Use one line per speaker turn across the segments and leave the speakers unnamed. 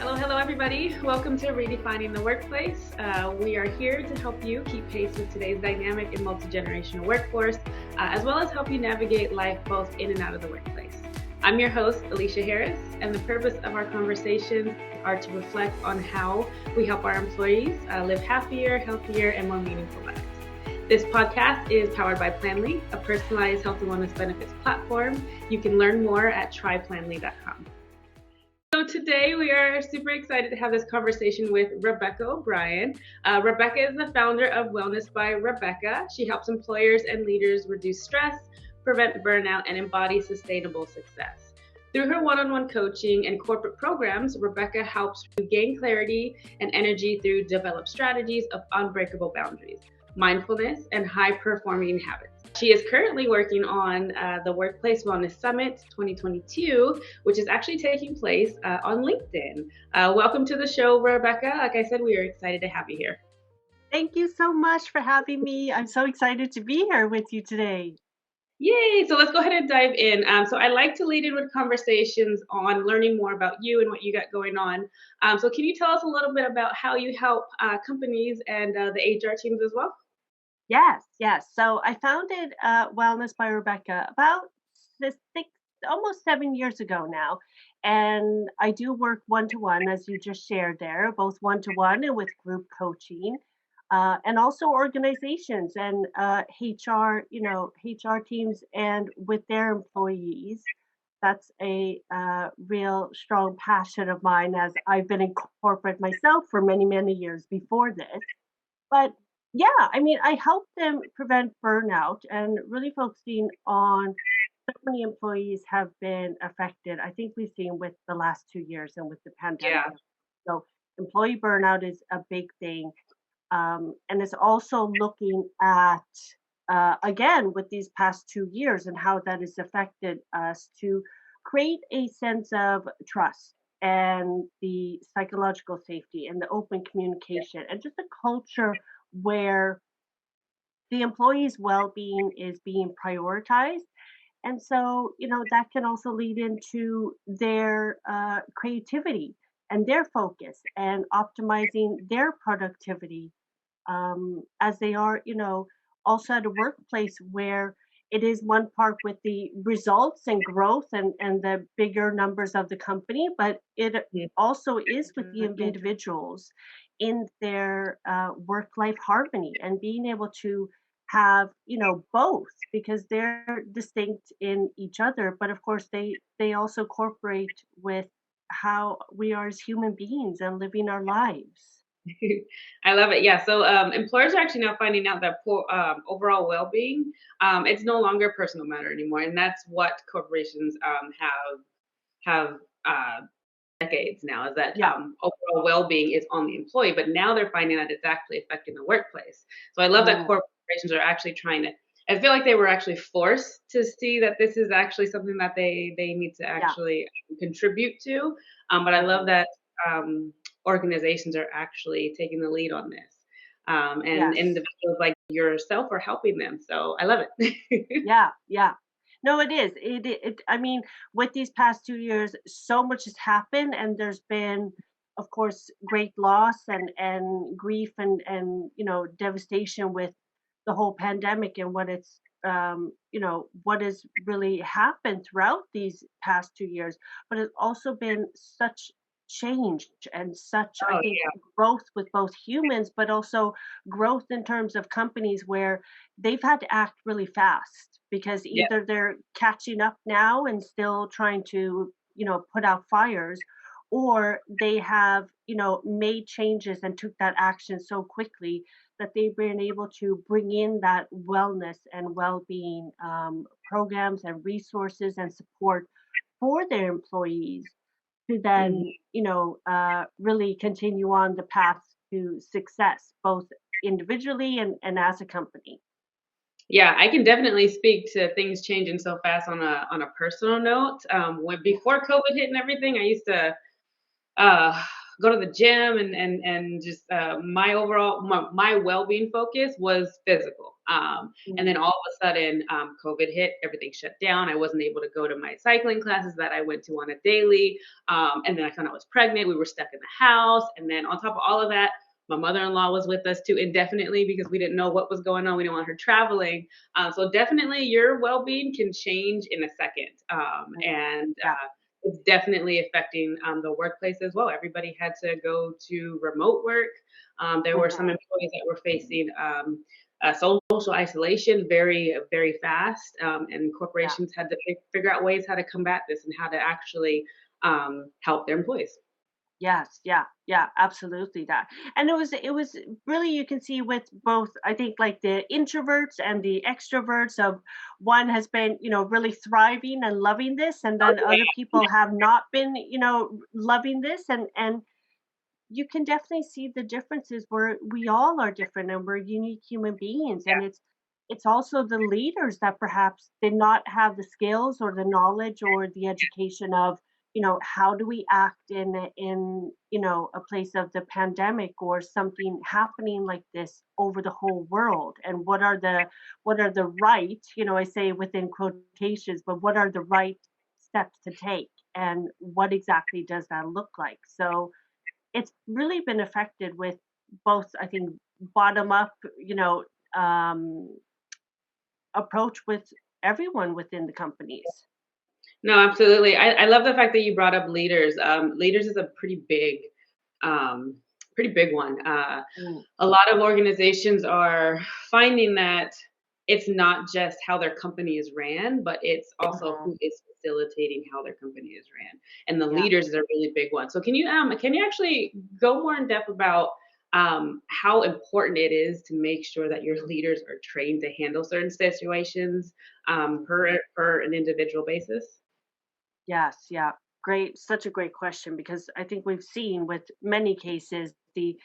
Hello, everybody. Welcome to Redefining the Workplace. We are here to help you keep pace with today's dynamic and multi-generational workforce, as well as help you navigate life both in and out of the workplace. I'm your host, Alicia Harris, and the purpose of our conversations are to reflect on how we help our employees live happier, healthier, and more meaningful lives. This podcast is powered by Planly, a personalized health and wellness benefits platform. You can learn more at tryplanly.com. So today we are super excited to have this conversation with Rebecca O'Brien. Rebecca is the founder of Wellness by Rebecca. She helps employers and leaders reduce stress, prevent burnout, and embody sustainable success. Through her one-on-one coaching and corporate programs, Rebecca helps you gain clarity and energy through developed strategies of unbreakable boundaries, mindfulness, and high-performing habits. She is currently working on the Workplace Wellness Summit 2022, which is actually taking place on LinkedIn. Welcome to the show, Rebecca. Like I said, we are excited to have you here.
Thank you so much for having me. I'm so excited to be here with you today.
Yay! So let's go ahead and dive in. So I like to lead in with conversations on learning more about you and what you got going on. So can you tell us a little bit about how you help companies and the HR teams as well?
Yes. So I founded Wellness by Rebecca about almost 7 years ago now. And I do work one-to-one, as you just shared there, both one-to-one and with group coaching. And also organizations and HR teams and with their employees. That's a real strong passion of mine as I've been in corporate myself for many, many years before this. But yeah, I mean, I help them prevent burnout and really focusing on so many employees have been affected. I think we've seen with the last 2 years and with the pandemic.
Yeah.
So employee burnout is a big thing. And it's also looking at, again, with these past 2 years and how that has affected us to create a sense of trust and the psychological safety and the open communication and just a culture where the employee's well-being is being prioritized. And so, that can also lead into their creativity and their focus and optimizing their productivity as they are, also at a workplace where it is one part with the results and growth and the bigger numbers of the company, but it also is with the individuals in their work-life harmony and being able to have both because they're distinct in each other, but of course they also cooperate with how we are as human beings and living our lives.
I love it. Yeah. So employers are actually now finding out that overall well-being, it's no longer a personal matter anymore, and that's what corporations have decades now. Is that
Yeah.
overall well-being is on the employee, but now they're finding that it's actually affecting the workplace. So I love that
Mm,
corporations are actually trying to. I feel like they were actually forced to see that this is actually something that they need to
yeah.
actually contribute to. But I love
Mhm.
that organizations are actually taking the lead on this. And
Yes.
individuals like yourself are helping them. So I love it.
Yeah. No, it is. I mean, with these past 2 years, so much has happened, and there's been, of course, great loss and grief and devastation with the whole pandemic and what what has really happened throughout these past 2 years. But it's also been such change and such, I
Oh
think,
yeah.
growth with both humans, but also growth in terms of companies where they've had to act really fast because
Yeah.
either they're catching up now and still trying to, put out fires, or they have, made changes and took that action so quickly that they've been able to bring in that wellness and well-being programs and resources and support for their employees to
Mhm.
then, really continue on the path to success, both individually and as a company.
Yeah, I can definitely speak to things changing so fast on a personal note. When before COVID hit and everything, I used to uh go to the gym and just my overall my well-being focus was physical. And then
Mm.
all of a sudden, COVID hit, everything shut down. I wasn't able to go to my cycling classes that I went to on a daily. And then I found out I was pregnant. We were stuck in the house. And then on top of all of that, my mother-in-law was with us too indefinitely because we didn't know what was going on. We didn't want her traveling. So definitely your well-being can change in a second.
Mm.
And
Yeah,
it's definitely affecting the workplace as well. Everybody had to go to remote work. There were some
mhm,
employees that were facing social isolation very fast, and
yeah.
corporations had to figure out ways how to combat this and how to actually help their employees.
Yes, yeah, yeah, absolutely that. And it was really, you can see with both, I think, like the introverts and the extroverts of one has been, really thriving and loving this, and
Oh
then other people have not been, loving this, and you can definitely see the differences where we all are different and we're unique human beings, and it's also the leaders that perhaps did not have the skills or the knowledge or the education of, how do we act in a place of the pandemic or something happening like this over the whole world, and what are the right, I say within quotations, but what are the right steps to take, and what exactly does that look like? So it's really been affected with both, I think, bottom up, um, approach with everyone within the companies.
No, absolutely. I love the fact that you brought up leaders. Leaders is a um, pretty big one.
Mm,
A lot of organizations are finding that it's not just how their company is ran, but it's also
mhm,
who is facilitating how their company is ran. And the
yeah.
leaders is a really big one. So can you actually go more in depth about how important it is to make sure that your leaders are trained to handle certain situations per an individual basis?
Yes, yeah. Great, such a great question, because I think we've seen with many cases the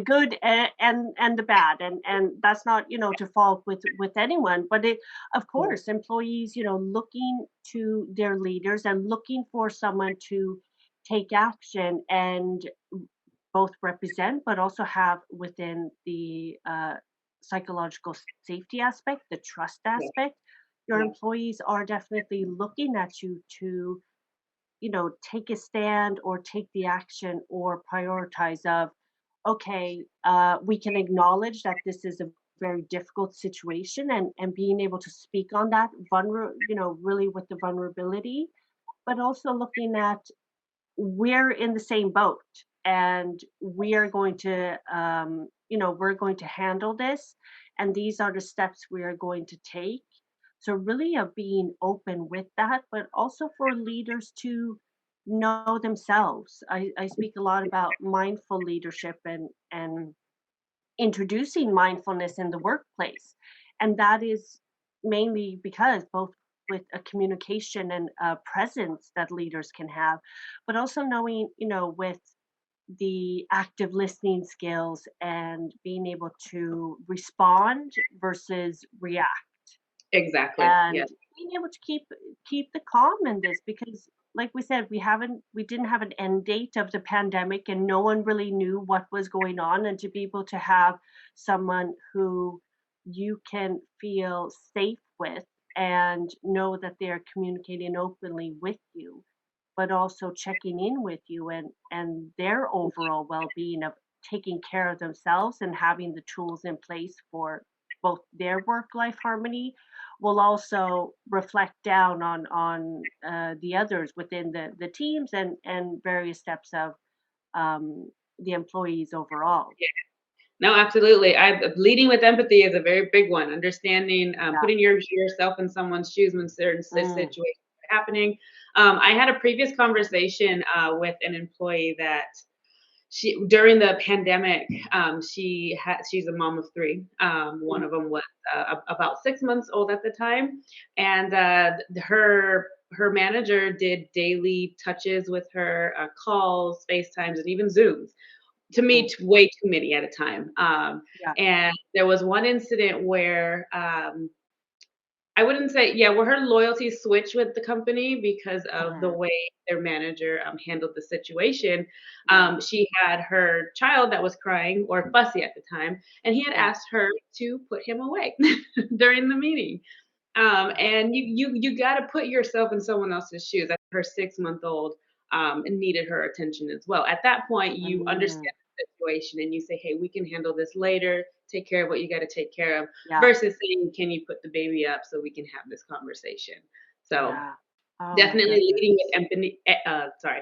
good and the bad, and that's not, to fault with anyone, but it, of
Yeah.
course, employees, looking to their leaders and looking for someone to take action and both represent, but also have within the psychological safety aspect, the trust
Yeah.
aspect. Your
Yeah.
employees are definitely looking at you to, take a stand or take the action or prioritize of, okay, we can acknowledge that this is a very difficult situation, and being able to speak on that really with the vulnerability, but also looking at, we're in the same boat, and we're going to handle this, and these are the steps we are going to take. So really, being open with that, but also for leaders to know themselves. I speak a lot about mindful leadership and introducing mindfulness in the workplace. And that is mainly because both with a communication and a presence that leaders can have, but also knowing, with the active listening skills and being able to respond versus react,
Exactly. Yeah.
and being able to keep the calm in this, because like we said, we didn't have an end date of the pandemic, and no one really knew what was going on, and to be able to have someone who you can feel safe with and know that they're communicating openly with you, but also checking in with you, and their overall well-being of taking care of themselves and having the tools in place for both their work life harmony, will also reflect down on the others within the teams, and various steps of the employees overall.
No, absolutely. Leading with empathy is a very big one. Understanding,
Yeah.
putting yourself in someone's shoes when certain
Mm,
situations are happening. I had a previous conversation with an employee that she during the pandemic, she's a mom of three. One
mm,
of them was about 6 months old at the time, and her manager did daily touches with her, calls, FaceTimes, and even Zooms to me
mm,
way too many at a time.
yeah.
And there was one incident where I wouldn't say, yeah, where her loyalty switched with the company because of the
Mm,
way their manager handled the situation.
yeah,
She had her child that was crying or fussy at the time, and he had
yeah,
asked her to put him away during the meeting.
yeah.
And you got to put yourself in someone else's shoes. Her 6 month old needed her attention as well. At that point, you
Mm,
understand the situation and you say, "Hey, we can handle this later. Take care of what you got to take care of."
yeah,
Versus saying, "Can you put the baby up so we can have this conversation?" So
yeah. Oh my
definitely
goodness.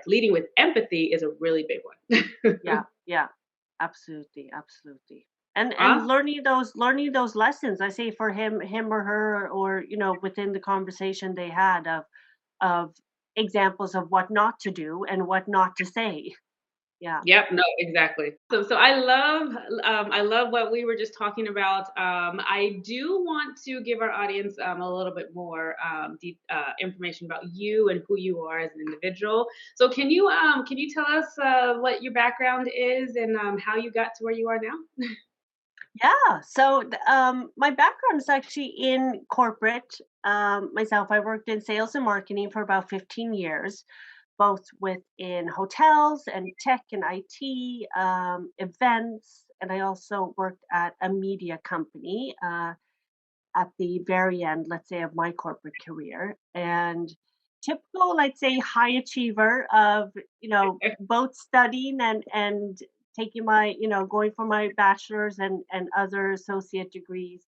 leading with empathy is a really big one.
Yeah, yeah, absolutely, absolutely. And
Awesome.
learning those lessons. I say for him or her, or within the conversation they had of examples of what not to do and what not to say. Yeah,
Yep, no, exactly. So I love what we were just talking about. I do want to give our audience a little bit more deep information about you and who you are as an individual. So can you tell us what your background is and how you got to where you are now?
yeah. So my background is actually in corporate. Myself, I worked in sales and marketing for about 15 years, both within hotels and tech and IT, events, and I also worked at a media company at the very end, let's say, of my corporate career. And typical, I'd say, high achiever of both studying and taking my going for my bachelor's and other associate degrees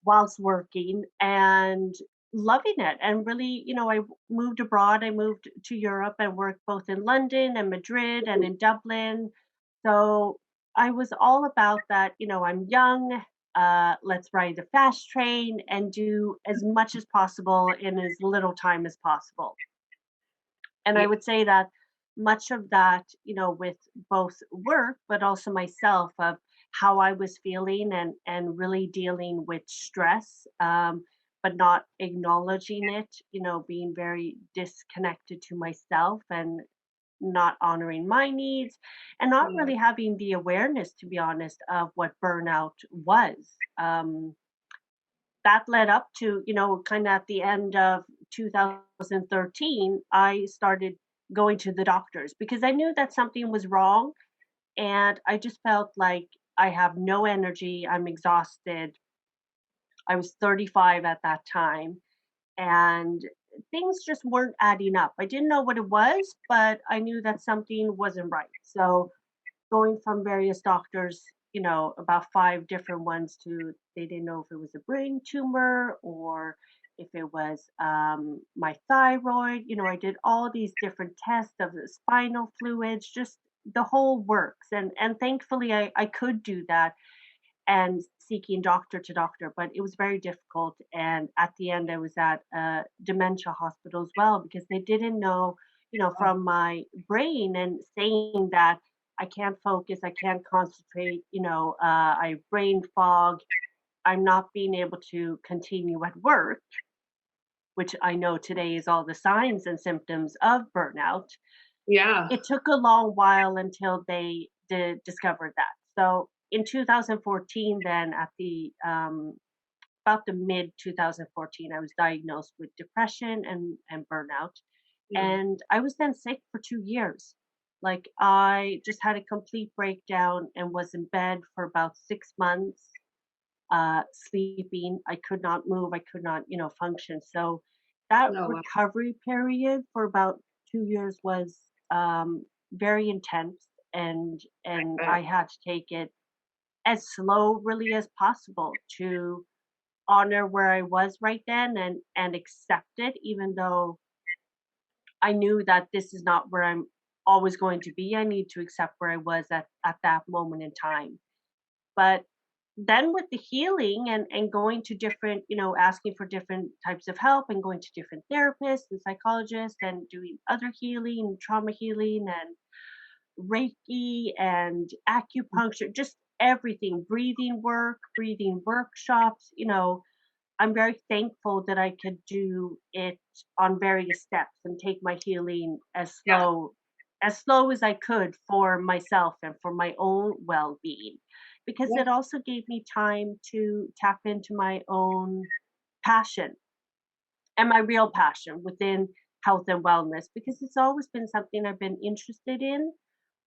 whilst working and loving it. And really, I moved abroad. I moved to Europe and worked both in London and Madrid and in Dublin. So I was all about that. I'm young. Let's ride the fast train and do as much as possible in as little time as possible. And I
Yeah,
would say that much of that, with both work, but also myself, of how I was feeling and really dealing with stress, but not acknowledging it, being very disconnected to myself and not honoring my needs and not
yeah,
really having the awareness, to be honest, of what burnout was. That led up to, kind of at the end of 2013, I started going to the doctors because I knew that something was wrong. And I just felt like I have no energy. I'm exhausted. I was 35 at that time. And things just weren't adding up. I didn't know what it was, but I knew that something wasn't right. So going from various doctors, about five different ones, to they didn't know if it was a brain tumor or if it was my thyroid. I did all these different tests of the spinal fluids, just the whole works. And thankfully I could do that and seeking doctor to doctor, but it was very difficult. And at the end, I was at a dementia hospital as well because they didn't know, from my brain and saying that I can't focus, I can't concentrate, I have brain fog, I'm not being able to continue at work, which I know today is all the signs and symptoms of burnout.
yeah.
It took a long while until they did discover that. So in 2014, then at the about the mid 2014, I was diagnosed with depression and burnout,
Yeah.
and I was then sick for 2 years. Like I just had a complete breakdown and was in bed for about 6 months, sleeping. I could not move. I could not, function. So that
No, wow.
recovery period for about 2 years was very intense, and
I
I had to take it as slow, really, as possible to honor where I was right then and accept it, even though I knew that this is not where I'm always going to be. I need to accept where I was at that moment in time. But then with the healing and going to different, asking for different types of help and going to different therapists and psychologists and doing other healing, trauma healing and Reiki and acupuncture, just everything, breathing work, breathing workshops, I'm very thankful that I could do it on various steps and take my healing
yeah,
as slow as I could for myself and for my own well-being, because
yeah,
it also gave me time to tap into my own passion and my real passion within health and wellness, because it's always been something I've been interested in.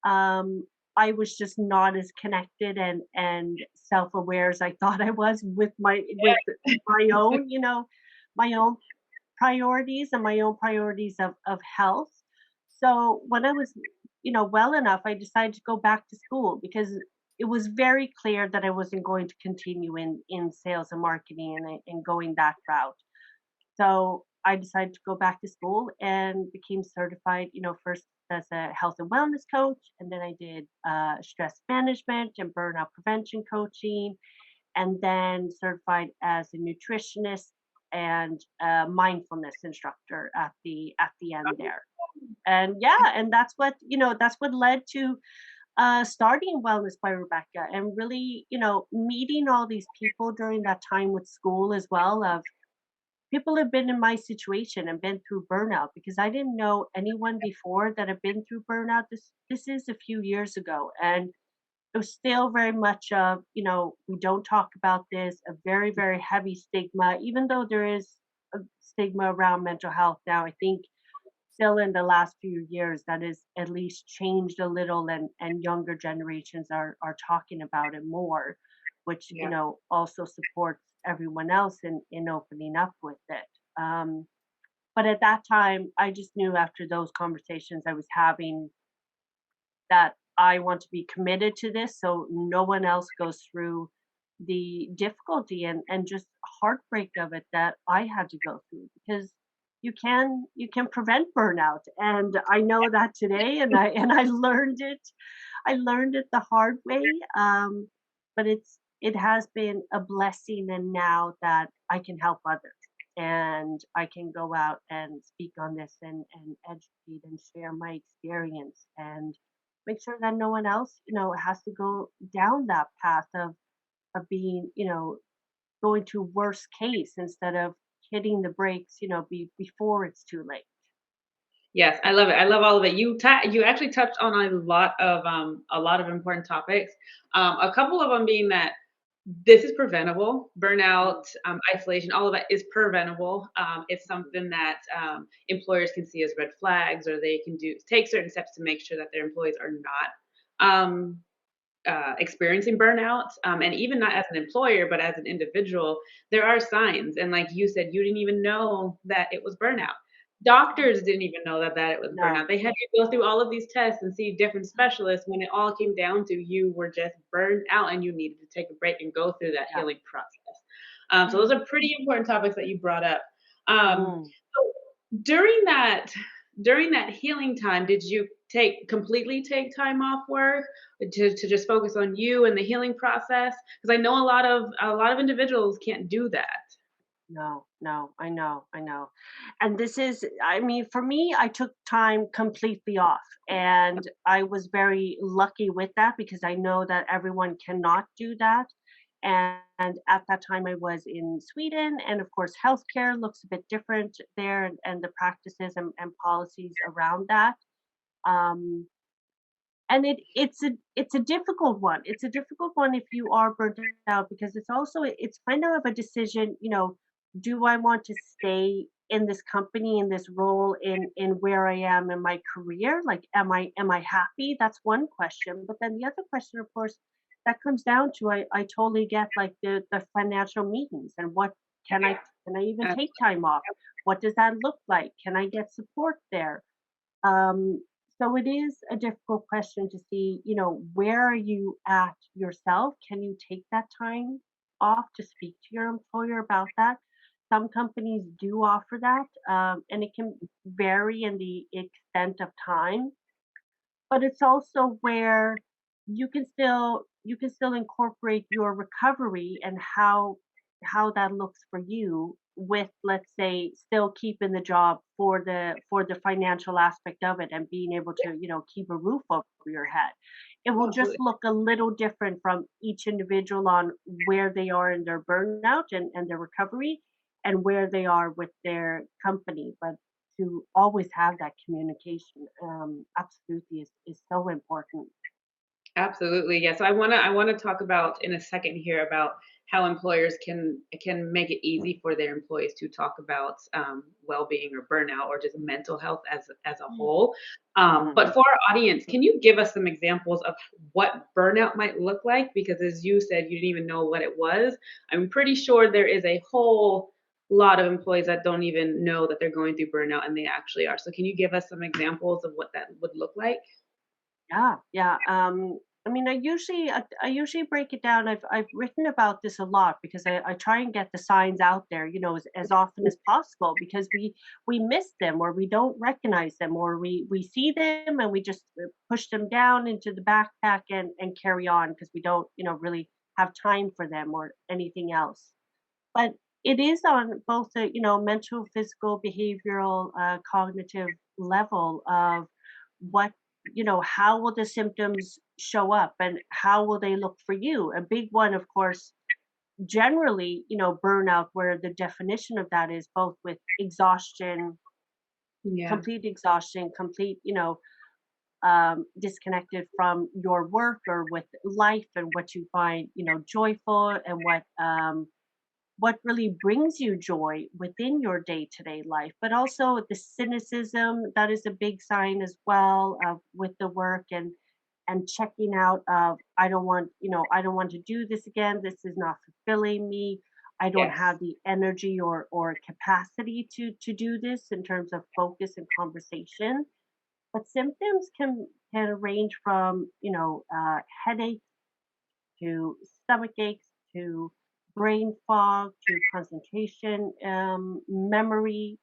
Um, I was just not as connected and self-aware as I thought I was with my own, my own priorities and my own priorities of health. So when I was, well enough, I decided to go back to school because it was very clear that I wasn't going to continue in sales and marketing and going that route. So I decided to go back to school and became certified, first as a health and wellness coach, and then I did stress management and burnout prevention coaching, and then certified as a nutritionist and a mindfulness instructor at the end there. And yeah, and that's what led to starting Wellness by Rebecca, and really, meeting all these people during that time with school as well, of people have been in my situation and been through burnout, because I didn't know anyone before that had been through burnout. This is a few years ago, and it was still very much of, we don't talk about this, a very, very heavy stigma, even though there is a stigma around mental health now. I think still in the last few years that is at least changed a little, and younger generations are talking about it more, which,
Yeah.
also supports everyone else in opening up with it. But at that time, I just knew after those conversations I was having that I want to be committed to this so no one else goes through the difficulty and just heartbreak of it that I had to go through, because you can prevent burnout, and I know that today, and I learned it the hard way. But it has been a blessing, and now that I can help others and I can go out and speak on this and educate and share my experience and make sure that no one else, has to go down that path of being, going to worst case instead of hitting the brakes, before it's too late.
Yes, I love it. I love all of it. You actually touched on a lot of important topics. A couple of them being that this is preventable. Burnout, isolation, all of that is preventable. It's something that employers can see as red flags, or they can take certain steps to make sure that their employees are not experiencing burnout. And even not as an employer, but as an individual, there are signs. And like you said, you didn't even know that it was burnout. Doctors didn't even know that it was
No.
burnout. They had to go through all of these tests and see different specialists when it all came down to you were just burned out and you needed to take a break and go through that
Yeah.
healing process. So those are pretty important topics that you brought up. Um,
Mm.
so during that healing time, did you completely take time off work to just focus on you and the healing process? Because I know a lot of individuals can't do that.
No, no, I know. And this is, I mean, for me, I took time completely off. And I was very lucky with that, because I know that everyone cannot do that. And at that time, I was in Sweden. And of course, healthcare looks a bit different there, and the practices and policies around that. Um, and it's a difficult one. It's a difficult one if you are burnt out, because it's kind of a decision, do I want to stay in this company, in this role, in where I am in my career? Like, am I happy? That's one question. But then the other question, of course, that comes down to, I totally get, like, the financial means, and what can I even
Uh,
take time off? What does that look like? Can I get support there? Um, so it is a difficult question to see, where are you at yourself? Can you take that time off to speak to your employer about that? Some companies do offer that, and it can vary in the extent of time, but it's also where you can still incorporate your recovery and how that looks for you, with, let's say, still keeping the job for the financial aspect of it, and being able to, keep a roof over your head. It will
oh,
just
absolutely.
look a little different from each individual on where they are in their burnout and their recovery, and where they are with their company. But to always have that communication, absolutely, is so important.
Absolutely. Yeah. So I wanna talk about in a second here about how employers can make it easy for their employees to talk about well-being or burnout or just mental health as a whole. But
Mhm.
for our audience, can you give us some examples of what burnout might look like? Because as you said, you didn't even know what it was. I'm pretty sure there is a whole lot of employees that don't even know that they're going through burnout and they actually are. So can you give us some examples of what that would look like?
Yeah, yeah. I mean, I usually break it down. I've written about this a lot because I try and get the signs out there, as often as possible because we miss them or we don't recognize them or we see them and we just push them down into the backpack and carry on because we don't, really have time for them or anything else. But it is on both the, mental, physical, behavioral, cognitive level of what, how will the symptoms show up and how will they look for you? A big one, of course, generally, burnout, where the definition of that is both with
Yeah.
complete, disconnected from your work or with life and what you find, joyful and what really brings you joy within your day-to-day life, but also the cynicism that is a big sign as well of with the work and checking out of I don't want to do this again. This is not fulfilling me. I don't
Yes.
have the energy or capacity to do this in terms of focus and conversation. But symptoms can range from headache to stomach aches to brain fog to concentration, memory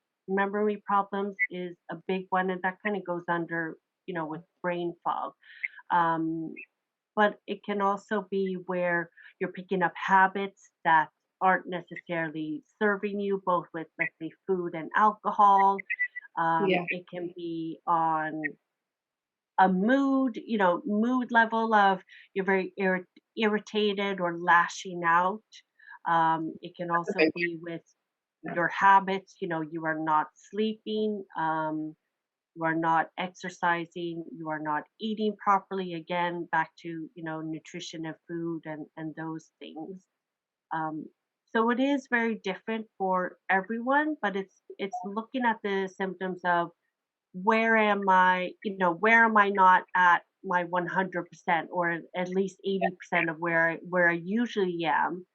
problems is a big one, and that kind of goes under with brain fog. Um, but it can also be where you're picking up habits that aren't necessarily serving you, both with, let's say, food and alcohol.
Yeah.
It can be on a mood level of you're very irritated or lashing out. It can
That's a
also
big
be with your habits. You are not sleeping, you are not exercising, you are not eating properly. Again, back to nutrition and food and those things. Um, so it is very different for everyone, but it's looking at the symptoms of where am I not at my 100% or at least 80% of where I usually am?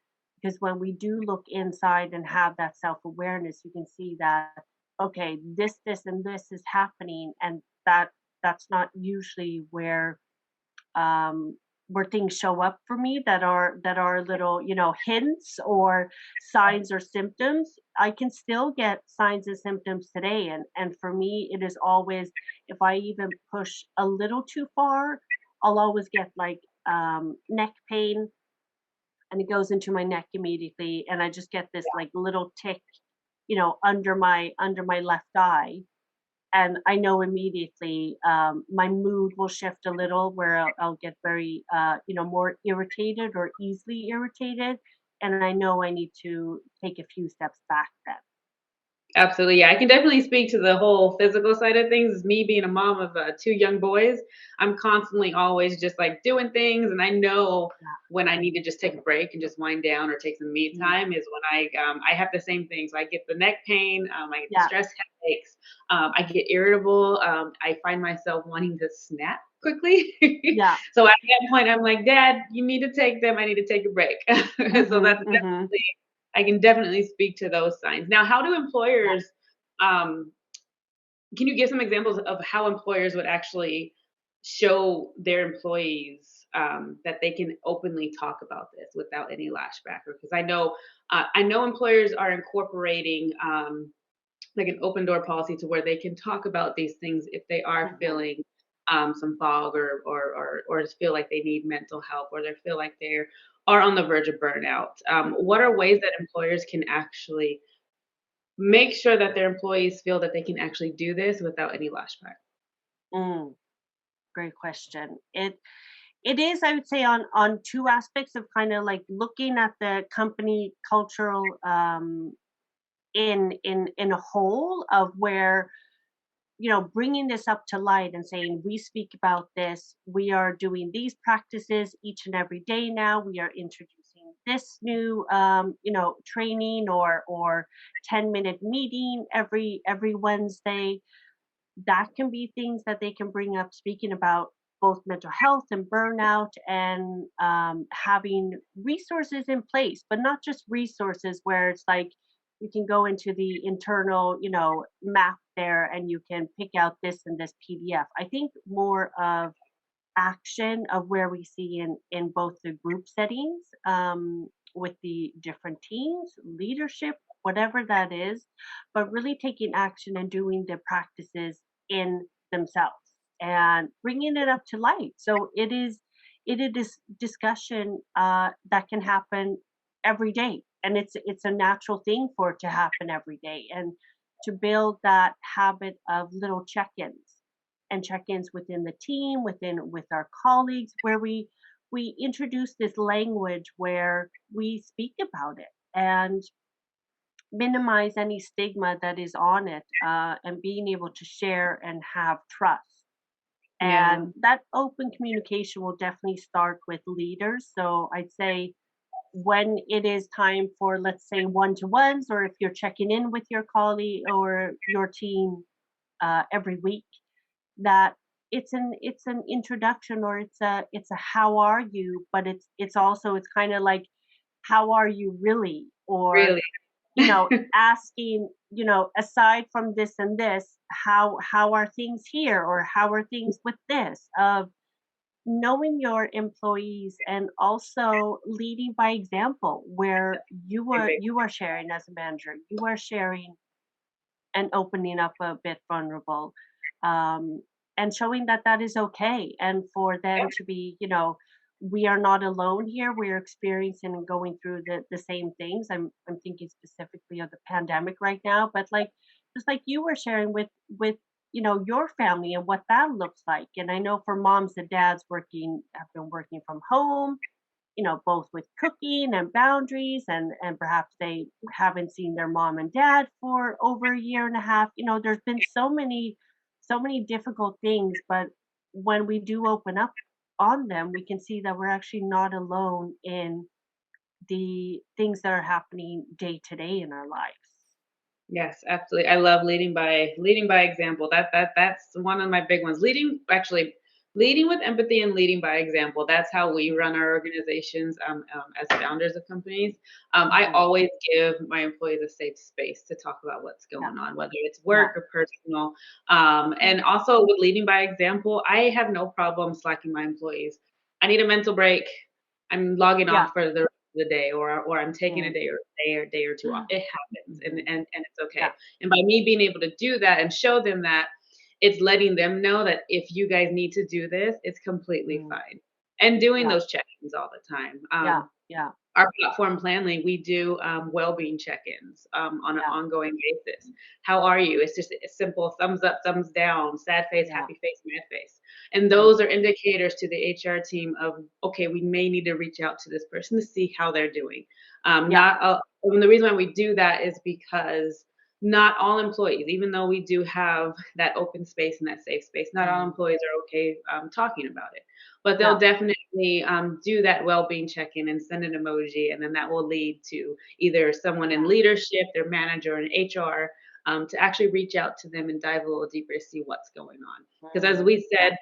Because when we do look inside and have that self-awareness, you can see that, okay, this, and this is happening, and that's not usually where things show up for me that are little hints or signs or symptoms. I can still get signs and symptoms today, and for me it is always, if I even push a little too far, I'll always get like neck pain, and it goes into my neck immediately, and I just get this like little tick under my left eye, and I know immediately my mood will shift a little where I'll get very, more irritated or easily irritated. And I know I need to take a few steps back then.
Absolutely. Yeah, I can definitely speak to the whole physical side of things. Me being a mom of two young boys, I'm constantly always just like doing things, and I know when I need to just take a break and just wind down or take some me
Yeah.
time is when I have the same thing. So I get the neck pain, I get the
Yeah.
stress headaches, I get irritable, I find myself wanting to snap quickly.
Yeah.
So at that point, I'm like, Dad, you need to take them. I need to take a break. So
Mhm.
that's
Mhm.
definitely I can definitely speak to those signs. Now, how do
Yeah.
employers, um, can you give some examples of how employers would actually show their employees that they can openly talk about this without any lashback? Because I know employers are incorporating like an open door policy to where they can talk about these things if they are
Mhm.
feeling some fog or just feel like they need mental help or they feel like they are on the verge of burnout. What are ways that employers can actually make sure that their employees feel that they can actually do this without any lashback?
Mm. Great question. It is, I would say, on two aspects of kind of like looking at the company cultural in a whole of where bringing this up to light and saying, we speak about this, we are doing these practices each and every day now, we are introducing this new training or 10-minute meeting every Wednesday. That can be things that they can bring up, speaking about both mental health and burnout, and having resources in place, but not just resources where it's like you can go into the internal map there and you can pick out this and this PDF. I think more of action of where we see in both the group settings, with the different teams, leadership, whatever that is, but really taking action and doing the practices in themselves and bringing it up to light. So it is discussion that can happen every day, and it's a natural thing for it to happen every day, and to build that habit of little check-ins and check-ins within the team, with our colleagues, where we introduce this language where we speak about it and minimize any stigma that is on it, and being able to share and have trust.
Yeah.
And that open communication will definitely start with leaders. So I'd say when it is time for, let's say, one-to-ones, or if you're checking in with your colleague or your team every week, that it's an introduction, or it's a how are you, but it's also it's kind of like how are you really, or
Really.
asking, aside from this and this, how are things here, or how are things with this, of knowing your employees, and also leading by example, where you are sharing as a manager, you are sharing and opening up a bit vulnerable, um, and showing that that is okay, and for them to be, we are not alone here, we're experiencing and going through the same things. I'm thinking specifically of the pandemic right now, but like, just like you were sharing with your family and what that looks like. And I know for moms and dads have been working from home, both with cooking and boundaries, and perhaps they haven't seen their mom and dad for over a year and a half. There's been so many difficult things, but when we do open up on them, we can see that we're actually not alone in the things that are happening day to day in our lives.
Yes, absolutely. I love leading by example. That's one of my big ones. Leading with empathy and leading by example. That's how we run our organizations, as founders of companies. I
Mhm.
always give my employees a safe space to talk about what's
Yeah,
going on, whether it's
yeah,
work or personal. And also with leading by example, I have no problem slacking my employees. I need a mental break. I'm logging
yeah.
off for the day, or I'm taking a
Mm.
day or two off. It happens, and
Mhm.
and it's
Yeah,
okay. And by me being able to do that and show them that, it's letting them know that if you guys need to do this, it's completely
mm,
fine. And doing
yeah,
those check-ins all the time.
yeah, yeah,
Our platform Planly, we do well-being check-ins on an
yeah,
ongoing basis. How are you? It's just a simple thumbs up, thumbs down, sad face,
yeah.
happy face, mad face. And
Mm,
those are indicators to the HR team of, okay, we may need to reach out to this person to see how they're doing.
yeah.
Not and the reason why we do that is because not all employees, even though we do have that open space and that safe space, not all
Mm,
employees are okay talking about it. But they'll
yeah,
definitely do that well-being check-in and send an emoji, and then that will lead to either someone in
yeah,
leadership, their manager, and HR, to actually reach out to them and dive a little deeper to see what's going on. Because as
mm,
we
yeah.
said,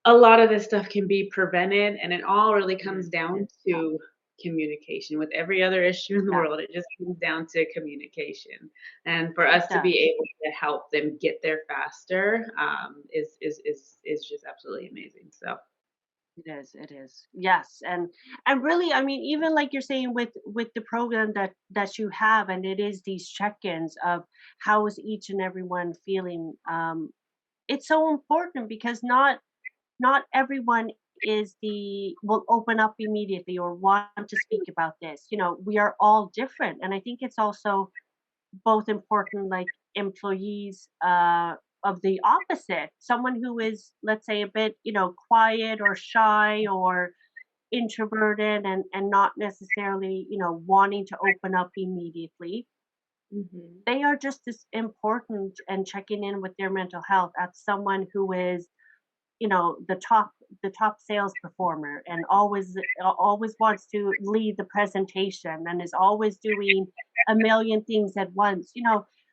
a lot of this stuff can be prevented, and it all really comes
It
down
is. Yeah,
to communication. With every other issue in the
yeah.
world, it just comes down to communication. And for
It
us to be
does.
able to help them get there faster, is just absolutely amazing. So
It is. It is. Yes, and really, I mean, even like you're saying with the program that you have, and it is these check-ins of how is each and everyone feeling. It's so important because not everyone will open up immediately or want to speak about this. We are all different, and I think it's also both important, like employees of the opposite, someone who is, let's say, a bit quiet or shy or introverted, and not necessarily wanting to open up immediately.
mhm.
They are just as important and checking in with their mental health as someone who is the top sales performer, and always wants to lead the presentation, and is always doing a million things at once.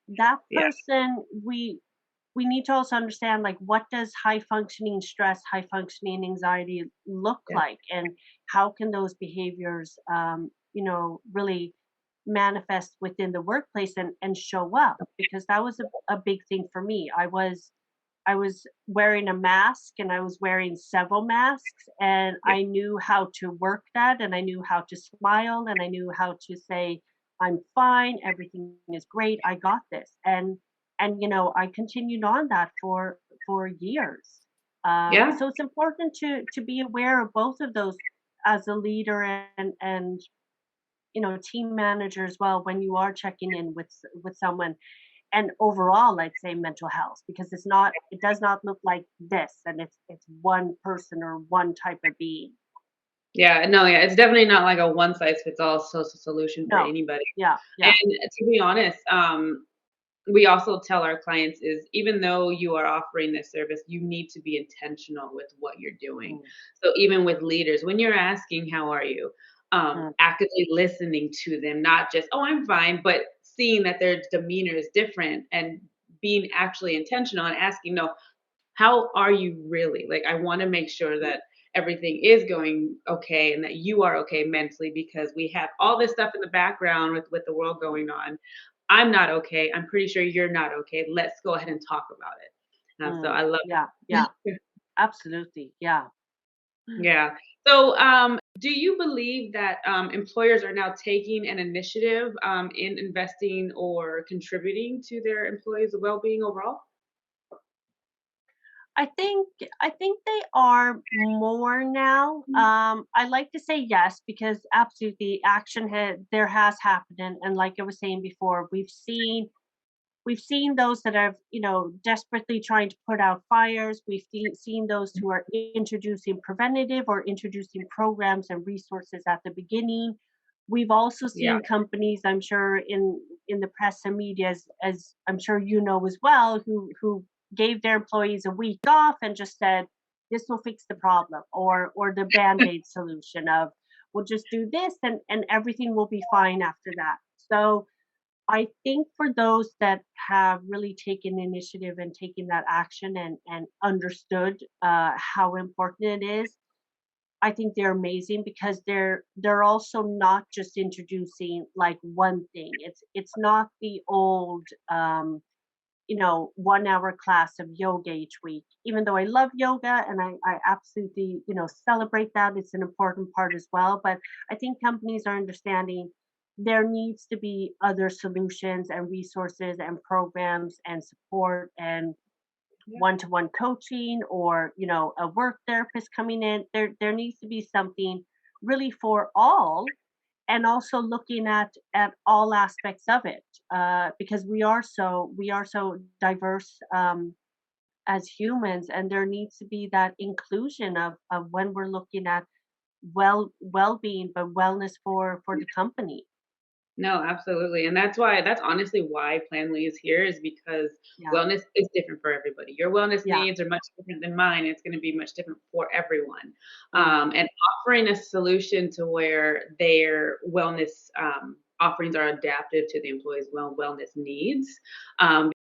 That
Yeah.
person, we need to also understand, like, what does high functioning stress, high functioning anxiety look
Yeah.
like, and how can those behaviors really manifest within the workplace and show up, because that was a big thing for me. I was wearing a mask, and I was wearing several masks, and
Yeah.
I knew how to work that, and I knew how to smile, and I knew how to say, I'm fine, everything is great, I got this. And I continued on that for years.
Yeah.
So it's important to be aware of both of those as a leader, and team manager as well, when you are checking in with someone. And overall, I'd say mental health, because it does not look like this, and it's one person or one type of being.
Yeah, no, yeah, it's definitely not like a one size fits all social solution for
No.
anybody.
Yeah,
And
yeah.
to be honest, we also tell our clients is even though you are offering this service, you need to be intentional with what you're doing.
Mm,
So even with leaders, when you're asking, how are you?
mm,
Actively listening to them, not just, oh, I'm fine, but seeing that their demeanor is different and being actually intentional and asking, no, how are you really? Like, I want to make sure that everything is going okay and that you are okay mentally because we have all this stuff in the background with the world going on. I'm not okay. I'm pretty sure you're not okay. Let's go ahead and talk about it. So
mm.
I love
Yeah, yeah.
it.
Absolutely. Yeah.
Yeah. So, do you believe that employers are now taking an initiative in investing or contributing to their employees' well-being overall?
I think they are more now. I like to say yes, because absolutely action there has happened, and like I was saying before, we've seen those that have, desperately trying to put out fires. We've seen those who are introducing preventative or introducing programs and resources at the beginning. We've also
Yeah.
seen companies, I'm sure, in the press and media, as I'm sure you know as well, who gave their employees a week off and just said, this will fix the problem, or the band-aid solution of, we'll just do this, and everything will be fine after that. So I think for those that have really taken initiative and taken that action, and understood how important it is, I think they're amazing, because they're also not just introducing like one thing. It's not the old 1 hour class of yoga each week. Even though I love yoga, and I absolutely celebrate that, it's an important part as well. But I think companies are understanding there needs to be other solutions and resources and programs and support, and
Yeah.
one-to-one coaching, or a work therapist coming in. There needs to be something really for all, and also looking at all aspects of it, because we are so diverse, as humans, and there needs to be that inclusion of when we're looking at well-being, but wellness for the company.
No, absolutely. And that's honestly why Planly is here is because
Yeah,
wellness is different for everybody. Your wellness
yeah.
needs are much different than mine. It's going to be much different for everyone.
Mm,
And offering a solution to where their wellness offerings are adaptive to the employee's wellness needs.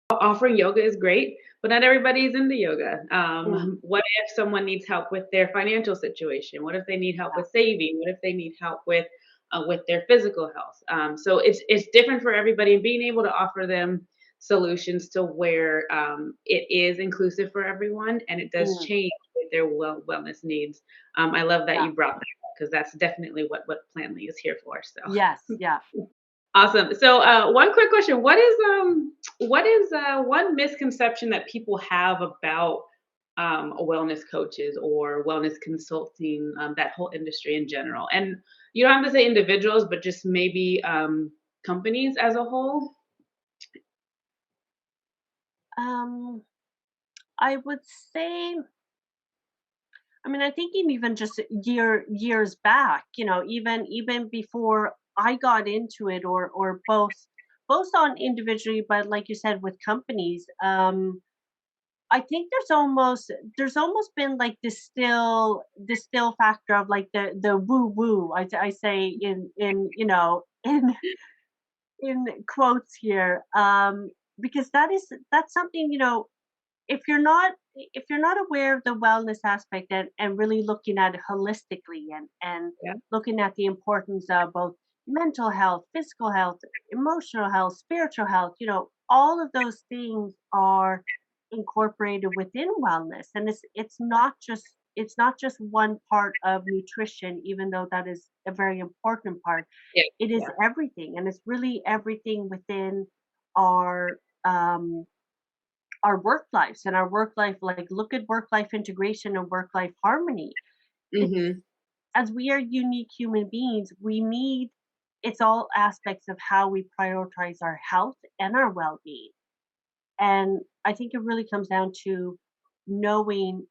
Offering yoga is great, but not everybody is into yoga.
mm,
What if someone needs help with their financial situation? What if they need help
yeah.
with saving? What if they need help with their physical health? So it's different for everybody, and being able to offer them solutions to where it is inclusive for everyone and it does
Mm,
change with their wellness needs. I love that
yeah.
you brought that up because that's definitely what Planly is here for.
Yes,
So
yeah.
awesome. So one quick question: what is one misconception that people have about wellness coaches or wellness consulting, that whole industry in general? And you don't have to say individuals, but just maybe companies as a whole.
um I would say, I mean, I think even just years back, even before I got into it, or both on individually, but like you said, with companies, I think there's almost been like this still factor of like the woo woo I say in in quotes here, because that's something, if you're not if you're not aware of the wellness aspect, and really looking at it holistically, and
Yeah.
looking at the importance of both mental health, physical health, emotional health, spiritual health, all of those things are incorporated within wellness, and it's not just one part of nutrition, even though that is a very important part.
Yeah.
It is
Yeah.
everything, and it's really everything within our um our work lives, and our work life, like, look at work life integration and work life harmony. It's
Hmm.
As we are unique human beings, we need it's all aspects of how we prioritize our health and our well-being. And I think it really comes down to knowing,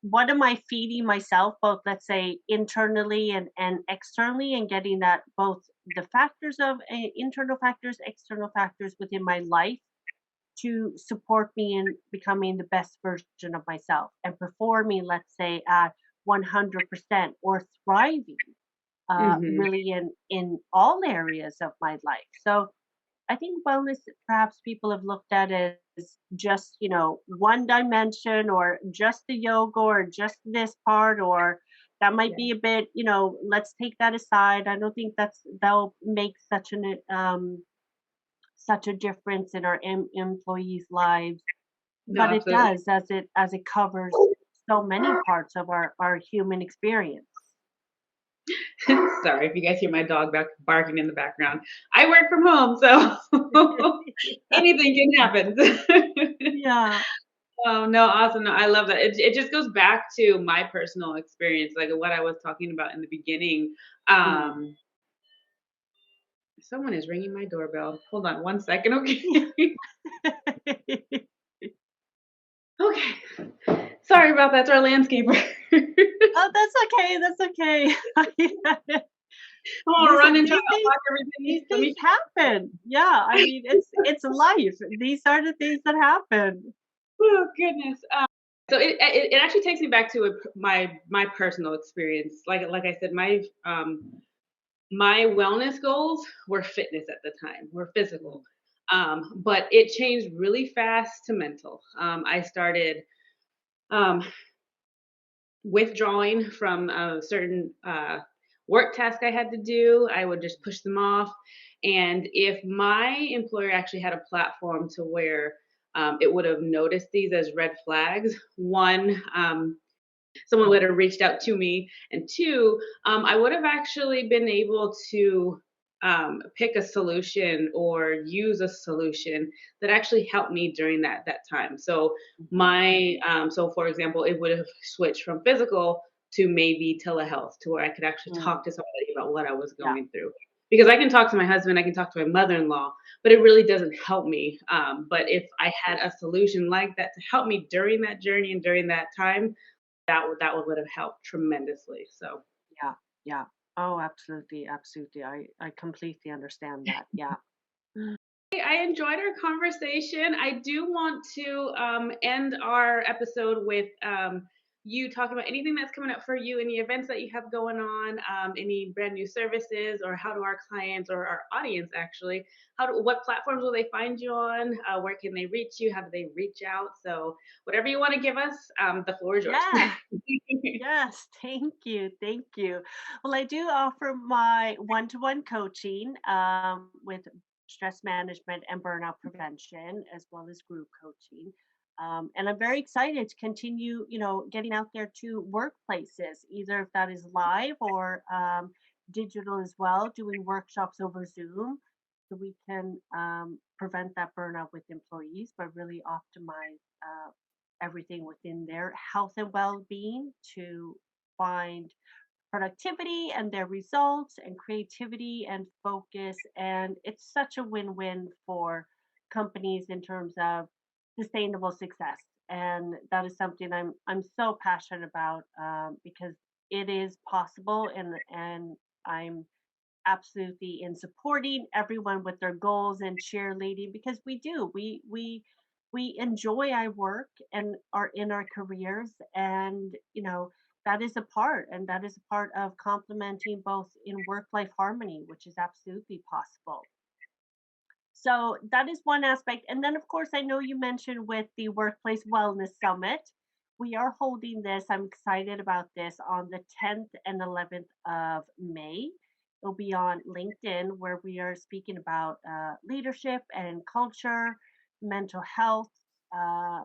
what am I feeding myself, both, let's say, internally and externally, and getting that both the factors of internal factors, external factors within my life to support me in becoming the best version of myself and performing, let's say, at 100% or thriving,
Hmm.
really in all areas of my life. So I think wellness, perhaps people have looked at it as just, one dimension, or just the yoga, or just this part, or that might
Yeah.
be a bit, let's take that aside. I don't think that'll make such a difference in our employees' lives,
No,
but it
absolutely.
does, as it covers so many parts of our human experience.
Sorry if you guys hear my dog barking in the background. I work from home, so anything can happen.
Yeah.
Oh, no, awesome. No, I love that. It just goes back to my personal experience, like what I was talking about in the beginning.
Mm.
Um, Someone is ringing my doorbell. Hold on one second, okay? Okay. Sorry about that. It's our landscaper.
Oh, that's okay, that's okay.
I'm gonna
Listen,
run and try
these
to
things
unlock
these
everything. Let
things
me.
happen. Yeah, I mean, it's life. These are the things that happen.
Oh goodness. So it actually takes me back to my personal experience. Like I said, my wellness goals were fitness at the time, were physical.
Mm.
But it changed really fast to mental. I started um, withdrawing from a certain work task I had to do. I would just push them off. And if my employer actually had a platform to where it would have noticed these as red flags, one, someone would
Mm.
have reached out to me, and two, I would have actually been able to pick a solution or use a solution that actually helped me during that time. So
Mhm.
so for example, it would have switched from physical to maybe telehealth, to where I could actually
Mm.
talk to somebody about what I was
Yeah.
going through. Because I can talk to my husband, I can talk to my mother-in-law, but it really doesn't help me. But if I had a solution like that to help me during that journey and during that time, that would have helped tremendously. So
Yeah. Yeah. Oh, absolutely, absolutely. I completely understand that. Yeah.
hey, I enjoyed our conversation. I do want to end our episode with you talking about anything that's coming up for you, any events that you have going on, any brand new services, or how do our clients or our audience actually, what platforms will they find you on? Where can they reach you? How do they reach out? So whatever you want to give us, the floor is yours.
Yeah. Yes, thank you. Thank you. Well, I do offer my one-to-one coaching, with stress management and burnout prevention, as well as group coaching. And I'm very excited to continue, getting out there to workplaces, either if that is live or digital as well, doing workshops over Zoom, so we can prevent that burnout with employees, but really optimize everything within their health and well-being to find productivity and their results and creativity and focus. And it's such a win-win for companies in terms of sustainable success. And that is something I'm so passionate about, because it is possible, and I'm absolutely in supporting everyone with their goals and cheerleading, because we do we we enjoy our work and are in our careers, and that is a part, and that is a part of complementing both in work life harmony, which is absolutely possible. So that is one aspect. And then, of course, I know you mentioned with the Workplace Wellness Summit, we are holding this. I'm excited about this on the 10th and 11th of May. It'll be on LinkedIn, where we are speaking about leadership and culture, mental health, uh,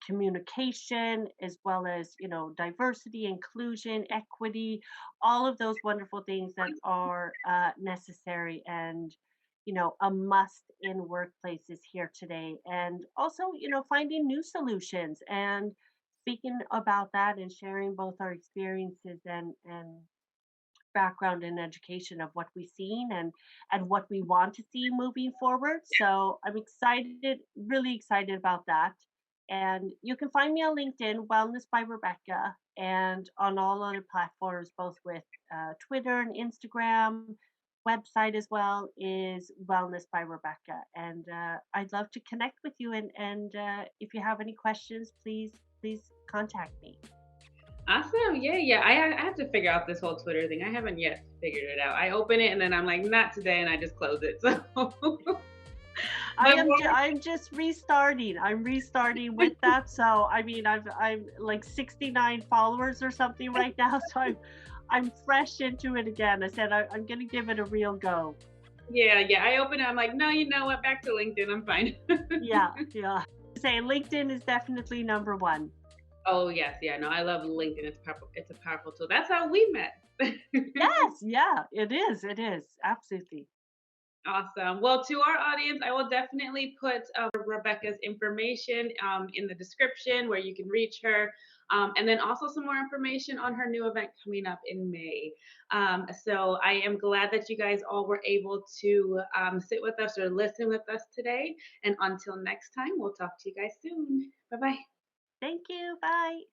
communication, as well as diversity, inclusion, equity, all of those wonderful things that are necessary and a must in workplaces here today. And also finding new solutions and speaking about that and sharing both our experiences and background and education of what we've seen and what we want to see moving forward. So I'm excited, really excited about that. And you can find me on LinkedIn, Wellness by Rebecca, and on all other platforms, both with Twitter and Instagram. Website as well is Wellness by Rebecca, and I'd love to connect with you. And if you have any questions, please contact me.
Awesome. Yeah, yeah. I have to figure out this whole Twitter thing. I haven't yet figured it out. I open it and then I'm like, not today, and I just close it. So, but
I'm just restarting. I'm restarting with that. So I mean, I'm like 69 followers or something right now. So I'm fresh into it again. I said I'm gonna give it a real go.
yeah, yeah. I open it. I'm like, no, you know what? Back to LinkedIn. I'm fine.
Yeah, yeah. Say LinkedIn is definitely number one.
Oh yes, yeah. No, I love LinkedIn. It's powerful. It's a powerful tool. That's how we met.
Yes, yeah, it is. It is absolutely.
Awesome. Well, to our audience, I will definitely put Rebecca's information in the description where you can reach her, and then also some more information on her new event coming up in May. So I am glad that you guys all were able to sit with us or listen with us today. And until next time, we'll talk to you guys soon. Bye bye.
Thank you. Bye.